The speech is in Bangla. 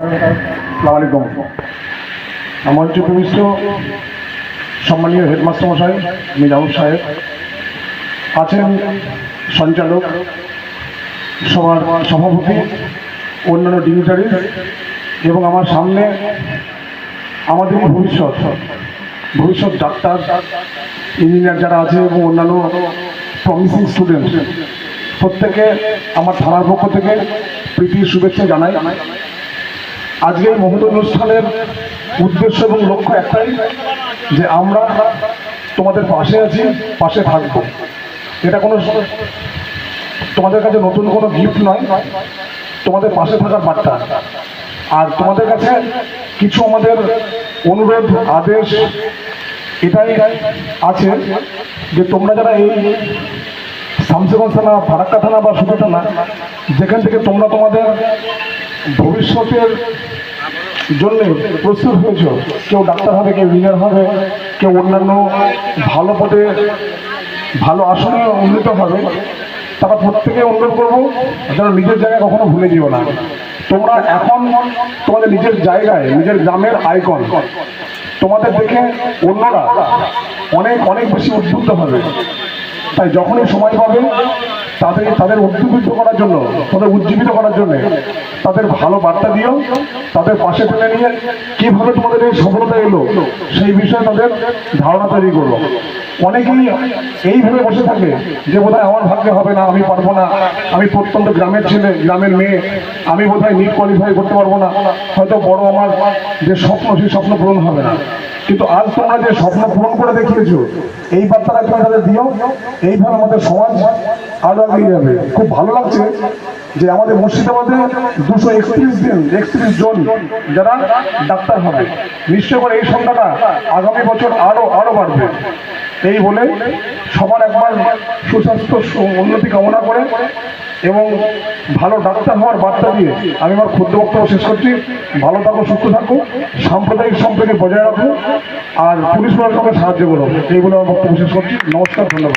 আসসালামু আলাইকুম। মঞ্চে উপবিষ্ট সম্মানীয় হেডমাস্টার মশাই মিজানুর সাহেব আছেন, সঞ্চালক, সবার সভাপতি, অন্যান্য ডিগনিটারি এবং আমার সামনে আমাদের ভবিষ্যৎ ডাক্তার, ইঞ্জিনিয়ার যারা আছে এবং অন্যান্য প্রমিসিং স্টুডেন্ট, প্রত্যেকে আমার থানার পক্ষ থেকে প্রীতির শুভেচ্ছা জানাই। আজকে এই মহৎ অনুষ্ঠানের উদ্দেশ্য এবং লক্ষ্য একটাই, যে আমরা তোমাদের পাশে আছি, পাশে থাকবো। এটা কোনো তোমাদের কাছে নতুন কোনো গিফট নয়, তোমাদের পাশে থাকার বার্তা। আর তোমাদের কাছে কিছু আমাদের অনুরোধ, আদেশ এটাই আছে যে তোমরা যারা এই শামসেরগঞ্জ থানা, ফারাক্কা থানা বা সুতা থানা, যেখান থেকে তোমরা তোমাদের ভবিষ্যতের জন্য প্রস্তুত হয়েছ, কেউ ডাক্তার হবে, কেউ ইঞ্জিনিয়ার হবে, কেউ অন্যান্য ভালো পদে ভালো আসনে উন্নীত হবে, তারা প্রত্যেকে অনুরোধ করবো যেন নিজের জায়গায় কখনো ভুলে যেও না। তোমরা এখন তোমাদের নিজের জায়গায়, নিজের গ্রামের আইকন। তোমাদের দেখে অন্যরা অনেক অনেক বেশি উদ্বুদ্ধ হবে। তাই যখনই সময় পাবে তাদের উদ্দীপিত করার জন্য, তাদের উজ্জীবিত করার জন্য তাদের ভালো বার্তা দিও, তাদের পাশে টেনে নিয়ে কীভাবে তোমাদের এই সফলতা এলো সেই বিষয়ে তাদের ধারণা তৈরি করো। অনেকেই এইভাবে বসে থাকে যে বোধহয় আমার ভাগ্যে হবে না, আমি পারবো না, আমি প্রত্যন্ত গ্রামের ছেলে, গ্রামের মেয়ে, আমি বোধহয় নিট কোয়ালিফাই করতে পারবো না, হয়তো বড় আমার যে স্বপ্ন সেই স্বপ্ন পূরণ হবে না। কিন্তু আজ তোমরা যে স্বপ্ন পূরণ করে দেখিয়েছো, এই বার্তাটা তুমি তাদের দিও। এইভাবে আমাদের সমাজ আরো এগিয়ে যাবে। খুব ভালো লাগছে যে আমাদের মুর্শিদাবাদে 231 জন যারা ডাক্তার হবে। নিশ্চয় করে এই সংখ্যাটা আগামী বছর আরো বাড়বে। এই বলে সবার একবার সুস্বাস্থ্য উন্নতি কামনা করে এবং ভালো ডাক্তার হওয়ার বার্তা দিয়ে আমি আমার ক্ষুদ্র বক্তব্য শেষ করছি। ভালো থাকো, সুস্থ থাকো, সাম্প্রদায়িক সম্প্রীতি বজায় রাখো, আর পুলিশ প্রশাসনকে সাহায্য করো। এই বলে আমার বক্তব্য শেষ করছি। নমস্কার, ধন্যবাদ।